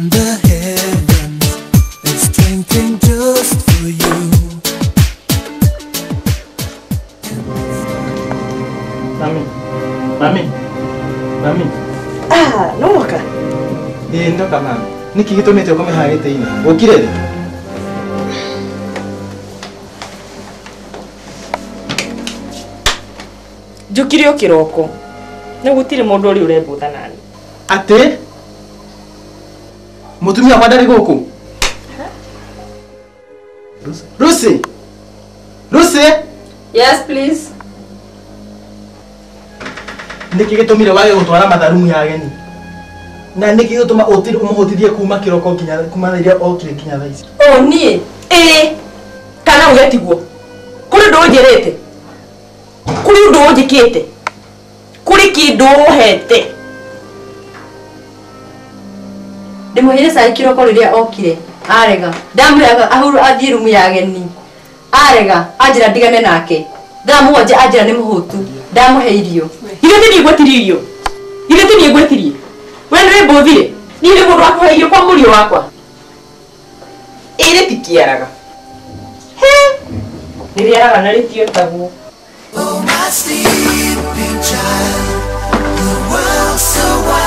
in the heavens is twinkling just for you. Mami. Noka. Ndo kama. Niki gitumite ukome hagite ina. Ukire. Njukire o kiroko. Na gutire mundu uri urembutha nani. Ate? Mutumia kwa ndari guku. Lucy. Lucy? Yes, please. Niki gitumire wage gutwara matharumu ya ageni. Na niki gituma utiri umuhotithie kuma kiroko kinya kuma riria okire kinya thaici. Oh nie. Kana ugetiguo. Kuri ndunjirite. Kuri undu unjikite. Kuri kindu uhete. Ndimuhire sai kiroko riria okire. Arega. Ndamuraga ahuru athie rumu ya ageni. Arega. Anjira ndigane nake. Ndamuonje anjira ni muhutu. Ndamuhe irio. Igeti ni gwetirio. Igeti ni gwetirie. Wewe nĩ mbothire. Ni nĩ mũndũ wakũhe irio kwa mũriũ wakwa. Ĩrĩ tikiaraga. He. Nĩrĩaraga na rĩtio taguo. Oh my sleeping child, the world's so wide.